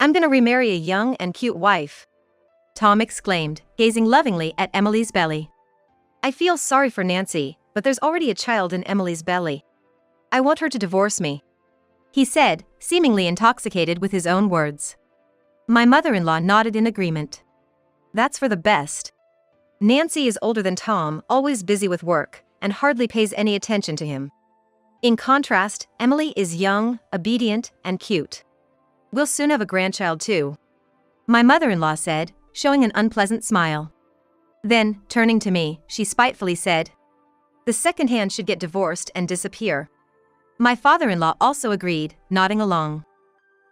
I'm gonna remarry a young and cute wife," Tom exclaimed, gazing lovingly at Emily's belly. "I feel sorry for Nancy, but there's already a child in Emily's belly. I want her to divorce me," he said, seemingly intoxicated with his own words. My mother-in-law nodded in agreement. "That's for the best. Nancy is older than Tom, always busy with work, and hardly pays any attention to him. In contrast, Emily is young, obedient, and cute. We'll soon have a grandchild too," my mother-in-law said, showing an unpleasant smile. Then, turning to me, she spitefully said, "The second hand should get divorced and disappear." My father-in-law also agreed, nodding along.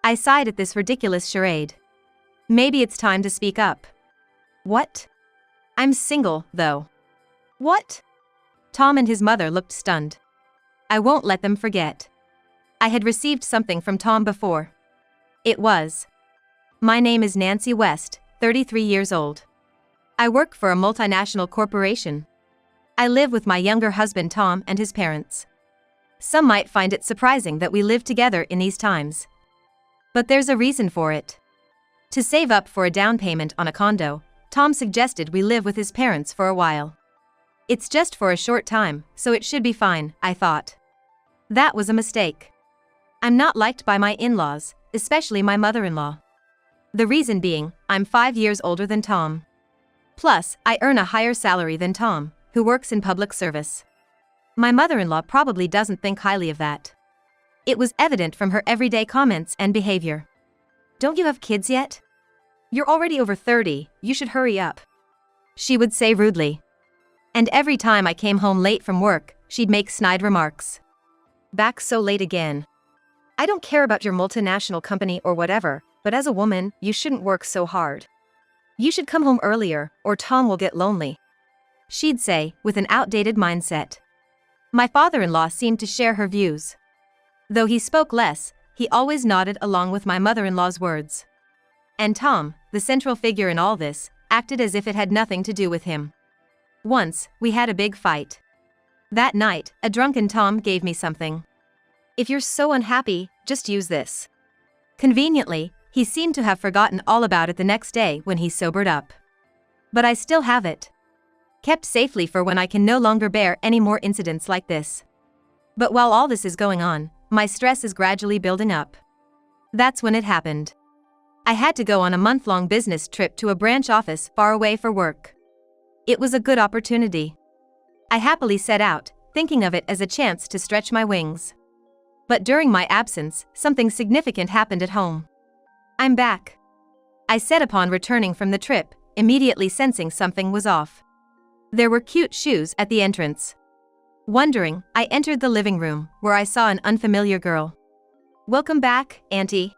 I sighed at this ridiculous charade. Maybe it's time to speak up. "What? I'm single, though." "What?" Tom and his mother looked stunned. I won't let them forget. I had received something from Tom before. It was, "My name is Nancy West, 33 years old. I work for a multinational corporation. I live with my younger husband Tom and his parents. Some might find it surprising that we live together in these times. But there's a reason for it. To save up for a down payment on a condo, Tom suggested we live with his parents for a while. It's just for a short time, so it should be fine, I thought. That was a mistake. I'm not liked by my in-laws, especially my mother-in-law. The reason being, I'm 5 years older than Tom. Plus, I earn a higher salary than Tom, who works in public service. My mother-in-law probably doesn't think highly of that. It was evident from her everyday comments and behavior. "Don't you have kids yet? You're already over 30, you should hurry up," she would say rudely. And every time I came home late from work, she'd make snide remarks. "Back so late again. I don't care about your multinational company or whatever, but as a woman, you shouldn't work so hard. You should come home earlier, or Tom will get lonely," she'd say, with an outdated mindset. My father-in-law seemed to share her views. Though he spoke less, he always nodded along with my mother-in-law's words. And Tom, the central figure in all this, acted as if it had nothing to do with him. Once, we had a big fight. That night, a drunken Tom gave me something. "If you're so unhappy, just use this." Conveniently, he seemed to have forgotten all about it the next day when he sobered up. But I still have it. Kept safely for when I can no longer bear any more incidents like this. But while all this is going on, my stress is gradually building up. That's when it happened. I had to go on a month-long business trip to a branch office far away for work. It was a good opportunity. I happily set out, thinking of it as a chance to stretch my wings. But during my absence, something significant happened at home. "I'm back," I said upon returning from the trip, immediately sensing something was off. There were cute shoes at the entrance. Wondering, I entered the living room, where I saw an unfamiliar girl. "Welcome back, Auntie."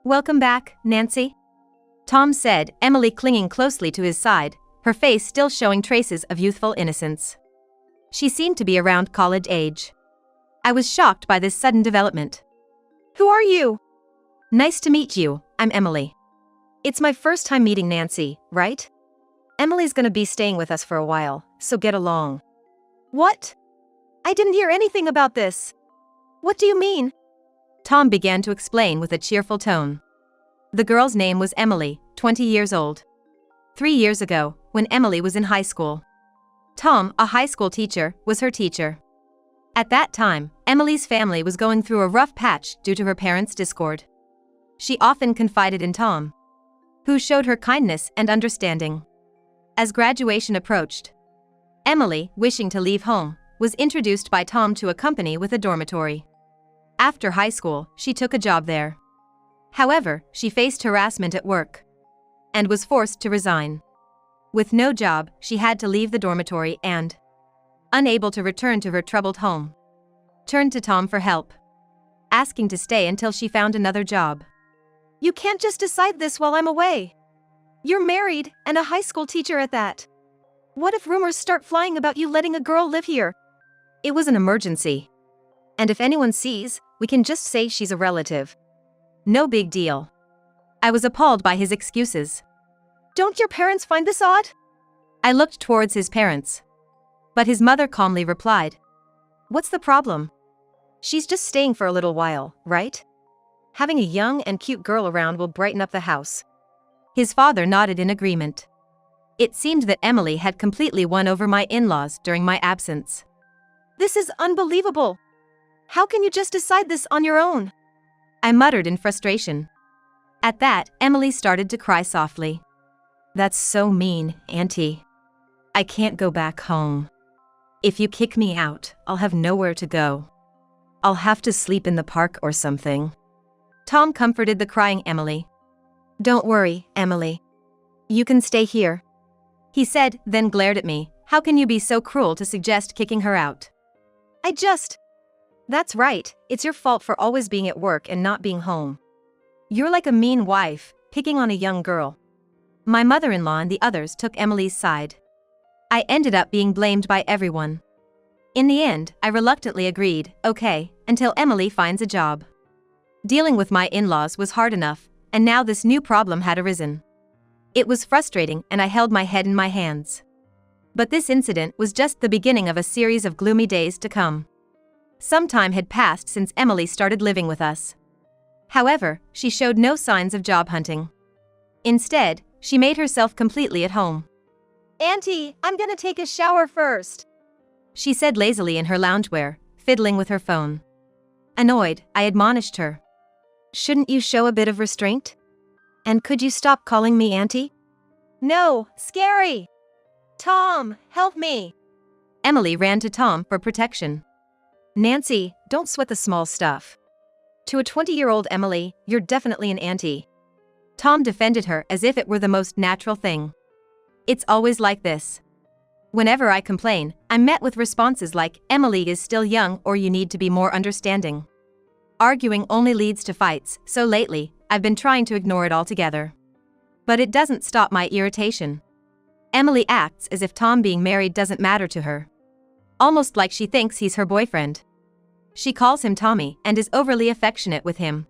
"Welcome back, Nancy," Tom said, Emily clinging closely to his side, her face still showing traces of youthful innocence. She seemed to be around college age. I was shocked by this sudden development. "Who are you?" "Nice to meet you, I'm Emily. It's my first time meeting Nancy, right? Emily's gonna be staying with us for a while, so get along." "What? I didn't hear anything about this. What do you mean?" Tom began to explain with a cheerful tone. The girl's name was Emily, 20 years old. 3 years ago, when Emily was in high school, Tom, a high school teacher, was her teacher. At that time, Emily's family was going through a rough patch due to her parents' discord. She often confided in Tom, who showed her kindness and understanding. As graduation approached, Emily, wishing to leave home, was introduced by Tom to a company with a dormitory. After high school, she took a job there. However, she faced harassment at work and was forced to resign. With no job, she had to leave the dormitory and, unable to return to her troubled home, turned to Tom for help, asking to stay until she found another job. "You can't just decide this while I'm away. You're married, and a high school teacher at that. What if rumors start flying about you letting a girl live here?" It was an emergency. And if anyone sees, we can just say she's a relative. No big deal. I was appalled by his excuses. "Don't your parents find this odd?" I looked towards his parents. But his mother calmly replied, "What's the problem? She's just staying for a little while, right? Having a young and cute girl around will brighten up the house. His father nodded in agreement. It seemed that Emily had completely won over my in-laws during my absence. This is unbelievable. How can you just decide this on your own? I muttered in frustration. At that, Emily started to cry softly. That's so mean, Auntie. I can't go back home. If you kick me out, I'll have nowhere to go. I'll have to sleep in the park or something. Tom comforted the crying Emily. Don't worry, Emily. You can stay here. He said, then glared at me. How can you be so cruel to suggest kicking her out? That's right, it's your fault for always being at work and not being home. You're like a mean wife, picking on a young girl. My mother-in-law and the others took Emily's side. I ended up being blamed by everyone. In the end, I reluctantly agreed, okay, until Emily finds a job. Dealing with my in-laws was hard enough, and now this new problem had arisen. It was frustrating and I held my head in my hands. But this incident was just the beginning of a series of gloomy days to come. Some time had passed since Emily started living with us. However, she showed no signs of job hunting. Instead, she made herself completely at home. Auntie, I'm gonna take a shower first, she said lazily in her loungewear, fiddling with her phone. Annoyed, I admonished her. Shouldn't you show a bit of restraint? And could you stop calling me Auntie? No, scary! Tom, help me! Emily ran to Tom for protection. Nancy, don't sweat the small stuff. To a 20-year-old Emily, you're definitely an auntie. Tom defended her as if it were the most natural thing. It's always like this. Whenever I complain, I'm met with responses like, Emily is still young or you need to be more understanding. Arguing only leads to fights, so lately, I've been trying to ignore it altogether. But it doesn't stop my irritation. Emily acts as if Tom being married doesn't matter to her. Almost like she thinks he's her boyfriend. She calls him Tommy and is overly affectionate with him.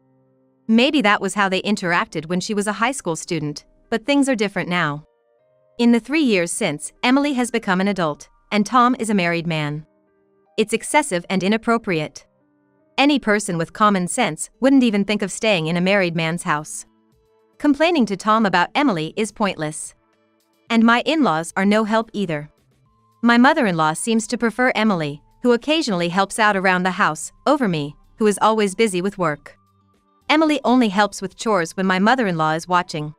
Maybe that was how they interacted when she was a high school student, but things are different now. In the 3 years since, Emily has become an adult, and Tom is a married man. It's excessive and inappropriate. Any person with common sense wouldn't even think of staying in a married man's house. Complaining to Tom about Emily is pointless. And my in-laws are no help either. My mother-in-law seems to prefer Emily, who occasionally helps out around the house, over me, who is always busy with work. Emily only helps with chores when my mother-in-law is watching.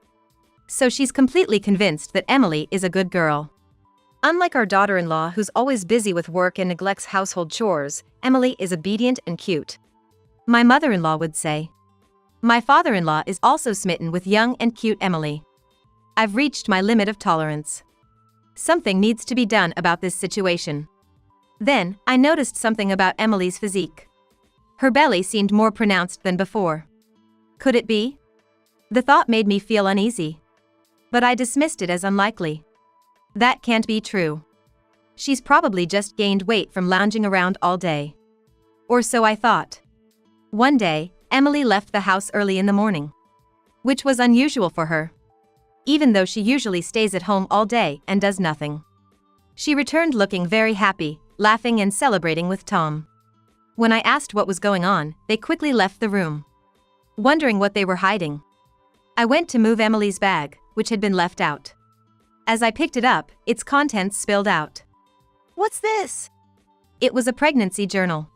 So she's completely convinced that Emily is a good girl. Unlike our daughter-in-law who's always busy with work and neglects household chores, Emily is obedient and cute. My mother-in-law would say. My father-in-law is also smitten with young and cute Emily. I've reached my limit of tolerance. Something needs to be done about this situation. Then, I noticed something about Emily's physique. Her belly seemed more pronounced than before. Could it be? The thought made me feel uneasy. But I dismissed it as unlikely. That can't be true. She's probably just gained weight from lounging around all day. Or so I thought. One day, Emily left the house early in the morning. Which was unusual for her. Even though she usually stays at home all day and does nothing. She returned looking very happy, laughing and celebrating with Tom. When I asked what was going on, they quickly left the room. Wondering what they were hiding. I went to move Emily's bag, which had been left out. As I picked it up, its contents spilled out. What's this? It was a pregnancy journal.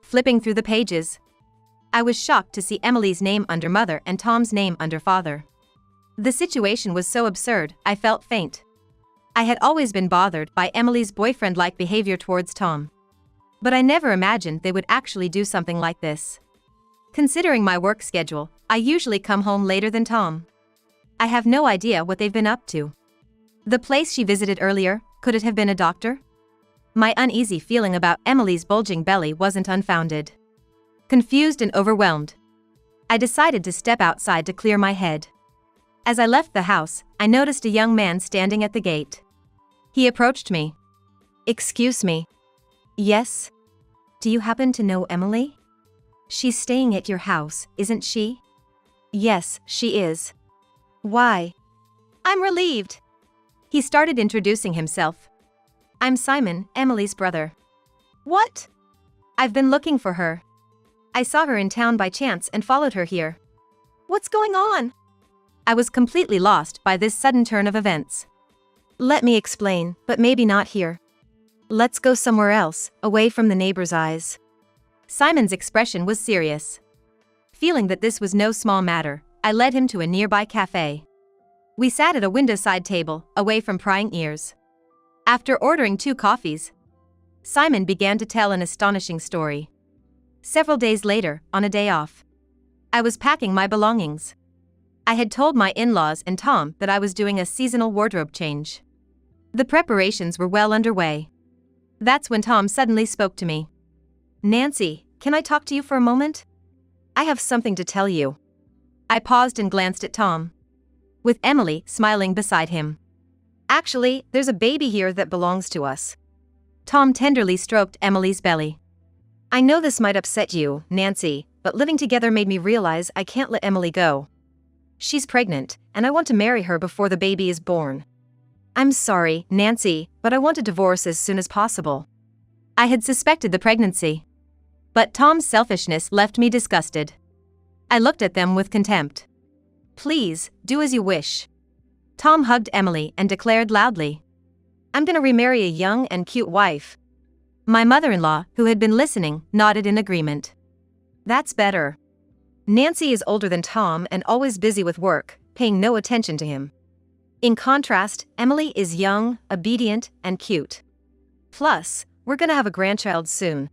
Flipping through the pages, I was shocked to see Emily's name under mother and Tom's name under father. The situation was so absurd, I felt faint. I had always been bothered by Emily's boyfriend-like behavior towards Tom. But I never imagined they would actually do something like this. Considering my work schedule, I usually come home later than Tom. I have no idea what they've been up to. The place she visited earlier, could it have been a doctor? My uneasy feeling about Emily's bulging belly wasn't unfounded. Confused and overwhelmed, I decided to step outside to clear my head. As I left the house, I noticed a young man standing at the gate. He approached me. Excuse me. Yes? Do you happen to know Emily? She's staying at your house, isn't she? Yes, she is. Why? I'm relieved. He started introducing himself. I'm Simon, Emily's brother. What? I've been looking for her. I saw her in town by chance and followed her here. What's going on? I was completely lost by this sudden turn of events. Let me explain, but maybe not here. Let's go somewhere else, away from the neighbor's eyes. Simon's expression was serious. Feeling that this was no small matter, I led him to a nearby cafe. We sat at a window-side table, away from prying ears. After ordering 2 coffees, Simon began to tell an astonishing story. Several days later, on a day off, I was packing my belongings. I had told my in-laws and Tom that I was doing a seasonal wardrobe change. The preparations were well underway. That's when Tom suddenly spoke to me. Nancy, can I talk to you for a moment? I have something to tell you. I paused and glanced at Tom, with Emily smiling beside him. Actually, there's a baby here that belongs to us. Tom tenderly stroked Emily's belly. I know this might upset you, Nancy, but living together made me realize I can't let Emily go. She's pregnant, and I want to marry her before the baby is born. I'm sorry, Nancy, but I want a divorce as soon as possible. I had suspected the pregnancy, but Tom's selfishness left me disgusted. I looked at them with contempt. Please, do as you wish. Tom hugged Emily and declared loudly, I'm gonna remarry a young and cute wife. My mother-in-law, who had been listening, nodded in agreement. That's better. Nancy is older than Tom and always busy with work, paying no attention to him. In contrast, Emily is young, obedient, and cute. Plus, we're gonna have a grandchild soon,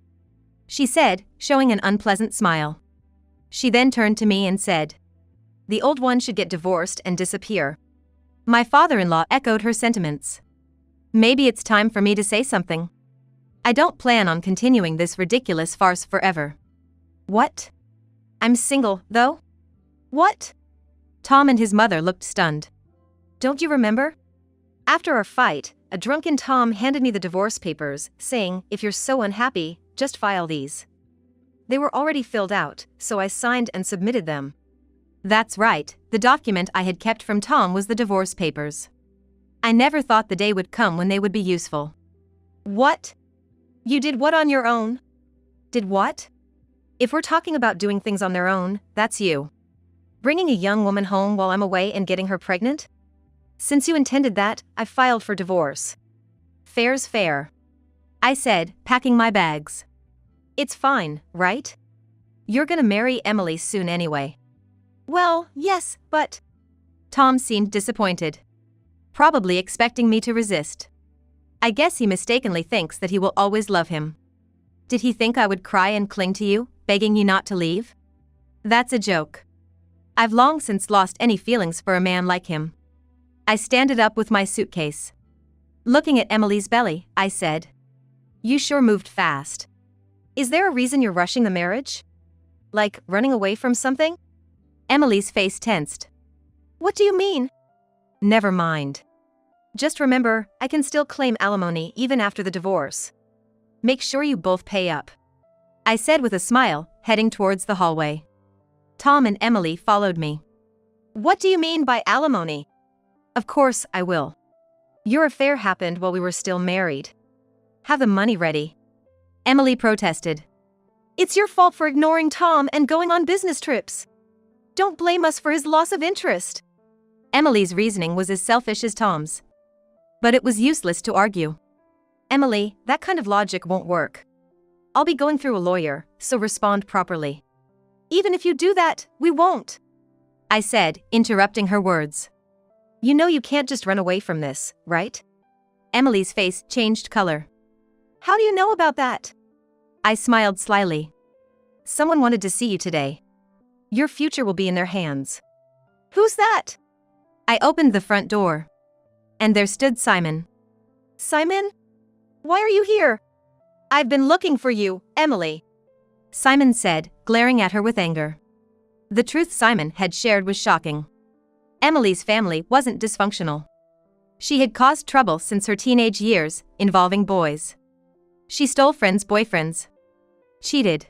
she said, showing an unpleasant smile. She then turned to me and said, the old one should get divorced and disappear. My father-in-law echoed her sentiments. Maybe it's time for me to say something. I don't plan on continuing this ridiculous farce forever. What? I'm single, though? What? Tom and his mother looked stunned. Don't you remember? After our fight, a drunken Tom handed me the divorce papers, saying, if you're so unhappy, just file these. They were already filled out, so I signed and submitted them. That's right, the document I had kept from Tom was the divorce papers. I never thought the day would come when they would be useful. What? You did what on your own? Did what? If we're talking about doing things on their own, that's you. Bringing a young woman home while I'm away and getting her pregnant? Since you intended that, I filed for divorce. Fair's fair, I said, packing my bags. It's fine, right? You're gonna marry Emily soon anyway. Well, yes, but... Tom seemed disappointed, probably expecting me to resist. I guess he mistakenly thinks that he will always love him. Did he think I would cry and cling to you, begging you not to leave? That's a joke. I've long since lost any feelings for a man like him. I standed up with my suitcase. Looking at Emily's belly, I said, you sure moved fast. Is there a reason you're rushing the marriage? Like, running away from something? Emily's face tensed. What do you mean? Never mind. Just remember, I can still claim alimony even after the divorce. Make sure you both pay up, I said with a smile, heading towards the hallway. Tom and Emily followed me. What do you mean by alimony? Of course I will. Your affair happened while we were still married. Have the money ready. Emily protested. It's your fault for ignoring Tom and going on business trips. Don't blame us for his loss of interest. Emily's reasoning was as selfish as Tom's. But it was useless to argue. Emily, that kind of logic won't work. I'll be going through a lawyer, so respond properly. Even if you do that, we won't, I said, interrupting her words. You know you can't just run away from this, right? Emily's face changed color. How do you know about that? I smiled slyly. Someone wanted to see you today. Your future will be in their hands. Who's that? I opened the front door. And there stood Simon. Simon? Why are you here? I've been looking for you, Emily, Simon said, glaring at her with anger. The truth Simon had shared was shocking. Emily's family wasn't dysfunctional. She had caused trouble since her teenage years, involving boys. She stole friends' boyfriends, cheated,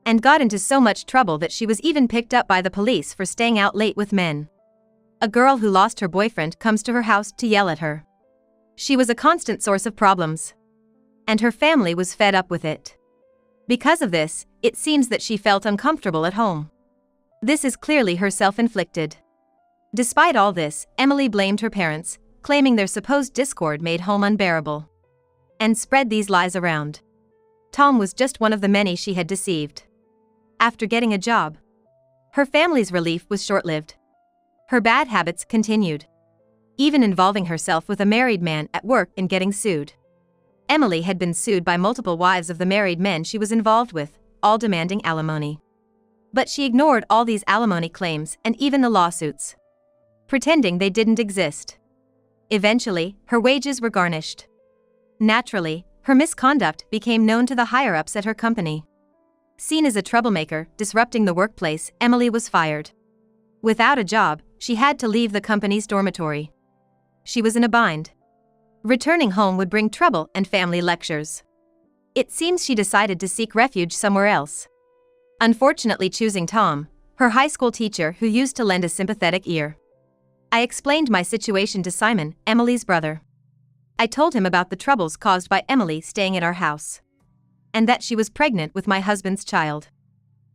and got into so much trouble that she was even picked up by the police for staying out late with men. A girl who lost her boyfriend comes to her house to yell at her. She was a constant source of problems, and her family was fed up with it. Because of this, it seems that she felt uncomfortable at home. This is clearly her self-inflicted. Despite all this, Emily blamed her parents, claiming their supposed discord made home unbearable, and spread these lies around. Tom was just one of the many she had deceived. After getting a job, her family's relief was short-lived. Her bad habits continued, even involving herself with a married man at work and getting sued. Emily had been sued by multiple wives of the married men she was involved with, all demanding alimony. But she ignored all these alimony claims and even the lawsuits, pretending they didn't exist. Eventually, her wages were garnished. Naturally, her misconduct became known to the higher-ups at her company. Seen as a troublemaker, disrupting the workplace, Emily was fired. Without a job, she had to leave the company's dormitory. She was in a bind. Returning home would bring trouble and family lectures. It seems she decided to seek refuge somewhere else, unfortunately choosing Tom, her high school teacher who used to lend a sympathetic ear. I explained my situation to Simon, Emily's brother. I told him about the troubles caused by Emily staying at our house, and that she was pregnant with my husband's child.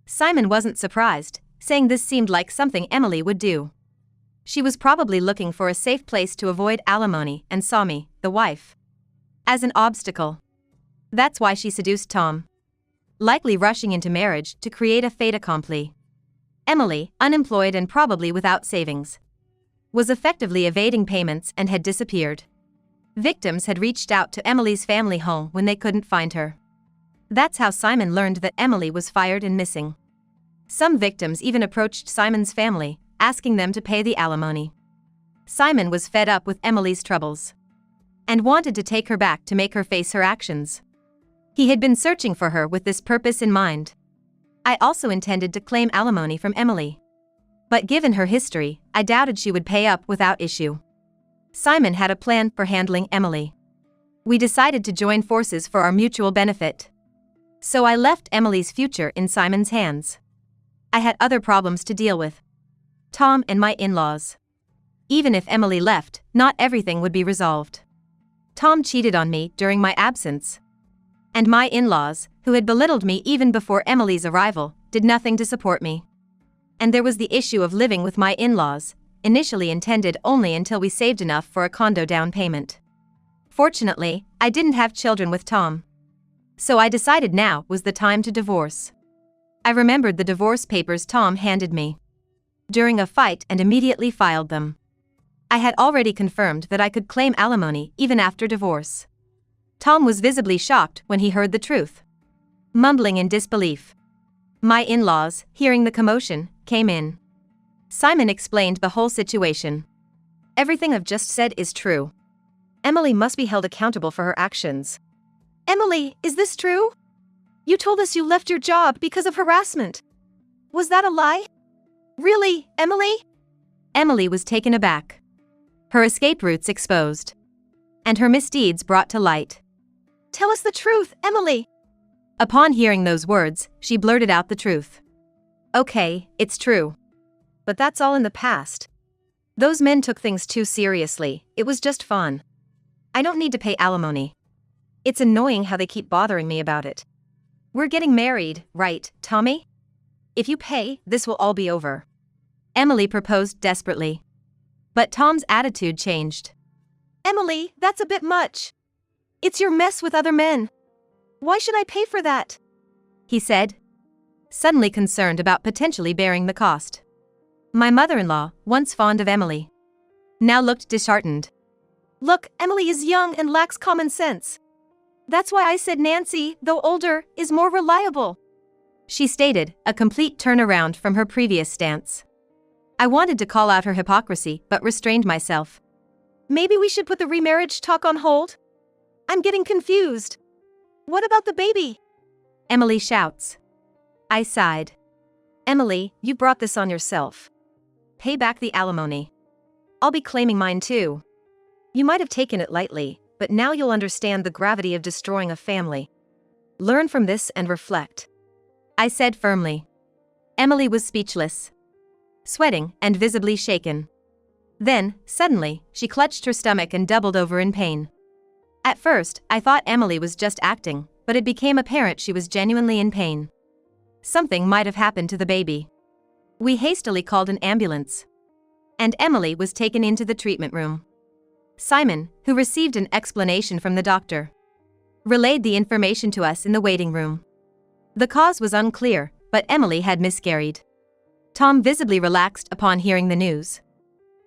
Simon wasn't surprised, saying this seemed like something Emily would do. She was probably looking for a safe place to avoid alimony and saw me, the wife, as an obstacle. That's why she seduced Tom, likely rushing into marriage to create a fait accompli. Emily, unemployed and probably without savings, was effectively evading payments and had disappeared. Victims had reached out to Emily's family home when they couldn't find her. That's how Simon learned that Emily was fired and missing. Some victims even approached Simon's family, asking them to pay the alimony. Simon was fed up with Emily's troubles and wanted to take her back to make her face her actions. He had been searching for her with this purpose in mind. I also intended to claim alimony from Emily, but given her history, I doubted she would pay up without issue. Simon had a plan for handling Emily. We decided to join forces for our mutual benefit. So I left Emily's future in Simon's hands. I had other problems to deal with: Tom and my in-laws. Even if Emily left, not everything would be resolved. Tom cheated on me during my absence, and my in-laws, who had belittled me even before Emily's arrival, did nothing to support me. And there was the issue of living with my in-laws, initially intended only until we saved enough for a condo down payment. Fortunately, I didn't have children with Tom, so I decided now was the time to divorce. I remembered the divorce papers Tom handed me during a fight and immediately filed them. I had already confirmed that I could claim alimony even after divorce. Tom was visibly shocked when he heard the truth, mumbling in disbelief. My in-laws, hearing the commotion, came in. Simon explained the whole situation. Everything I've just said is true. Emily must be held accountable for her actions. Emily, is this true? You told us you left your job because of harassment. Was that a lie? Really, Emily? Emily was taken aback, her escape routes exposed, and her misdeeds brought to light. Tell us the truth, Emily. Upon hearing those words, she blurted out the truth. Okay, it's true. But that's all in the past. Those men took things too seriously, it was just fun. I don't need to pay alimony. It's annoying how they keep bothering me about it. We're getting married, right, Tommy? If you pay, this will all be over. Emily proposed desperately. But Tom's attitude changed. Emily, that's a bit much. It's your mess with other men. Why should I pay for that? He said, suddenly concerned about potentially bearing the cost. My mother-in-law, once fond of Emily, now looked disheartened. Look, Emily is young and lacks common sense. That's why I said Nancy, though older, is more reliable, she stated, a complete turnaround from her previous stance. I wanted to call out her hypocrisy but restrained myself. Maybe we should put the remarriage talk on hold? I'm getting confused. What about the baby? Emily shouts. I sighed. Emily, you brought this on yourself. Pay back the alimony. I'll be claiming mine too. You might have taken it lightly, but now you'll understand the gravity of destroying a family. Learn from this and reflect, I said firmly. Emily was speechless, sweating and visibly shaken. Then, suddenly, she clutched her stomach and doubled over in pain. At first, I thought Emily was just acting, but it became apparent she was genuinely in pain. Something might have happened to the baby. We hastily called an ambulance, and Emily was taken into the treatment room. Simon, who received an explanation from the doctor, relayed the information to us in the waiting room. The cause was unclear, but Emily had miscarried. Tom visibly relaxed upon hearing the news,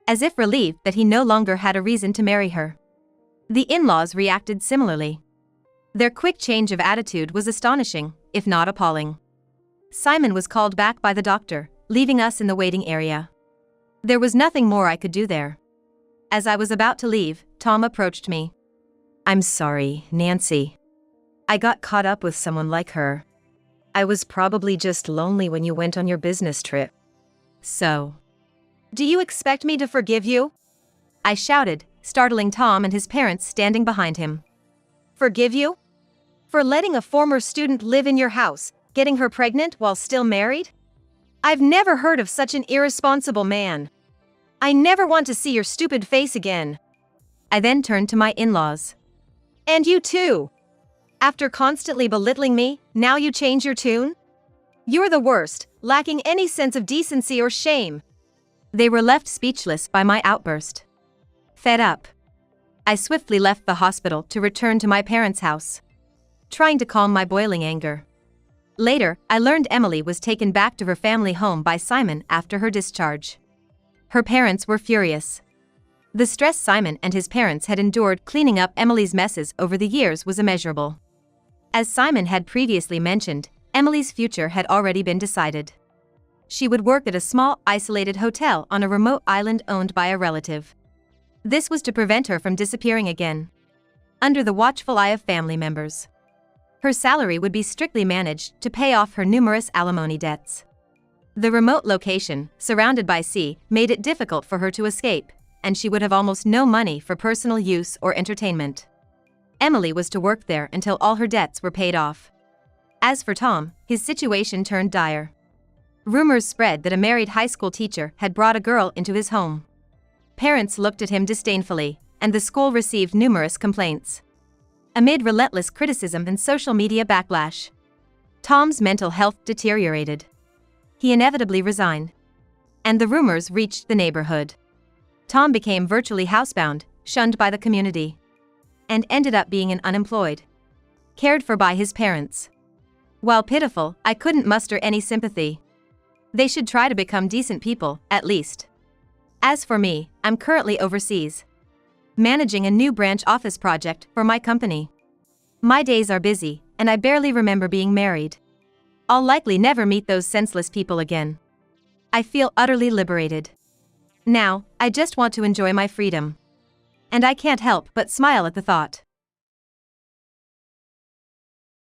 as if relieved that he no longer had a reason to marry her. The in-laws reacted similarly. Their quick change of attitude was astonishing, if not appalling. Simon was called back by the doctor, leaving us in the waiting area. There was nothing more I could do there. As I was about to leave, Tom approached me. "I'm sorry, Nancy. I got caught up with someone like her. I was probably just lonely when you went on your business trip. So, do you expect me to forgive you?" I shouted, startling Tom and his parents standing behind him. "Forgive you? For letting a former student live in your house, getting her pregnant while still married? I've never heard of such an irresponsible man. I never want to see your stupid face again." I then turned to my in-laws. "And you too. After constantly belittling me, now you change your tune? You're the worst, lacking any sense of decency or shame." They were left speechless by my outburst. Fed up, I swiftly left the hospital to return to my parents' house, trying to calm my boiling anger. Later, I learned Emily was taken back to her family home by Simon after her discharge. Her parents were furious. The stress Simon and his parents had endured cleaning up Emily's messes over the years was immeasurable. As Simon had previously mentioned, Emily's future had already been decided. She would work at a small, isolated hotel on a remote island owned by a relative. This was to prevent her from disappearing again, under the watchful eye of family members. Her salary would be strictly managed to pay off her numerous alimony debts. The remote location, surrounded by sea, made it difficult for her to escape, and she would have almost no money for personal use or entertainment. Emily was to work there until all her debts were paid off. As for Tom, his situation turned dire. Rumors spread that a married high school teacher had brought a girl into his home. Parents looked at him disdainfully, and the school received numerous complaints. Amid relentless criticism and social media backlash, Tom's mental health deteriorated. He inevitably resigned, and the rumors reached the neighborhood. Tom became virtually housebound, shunned by the community, and ended up being unemployed, cared for by his parents. While pitiful, I couldn't muster any sympathy. They should try to become decent people, at least. As for me, I'm currently overseas, managing a new branch office project for my company. My days are busy, and I barely remember being married. I'll likely never meet those senseless people again. I feel utterly liberated. Now, I just want to enjoy my freedom. And I can't help but smile at the thought.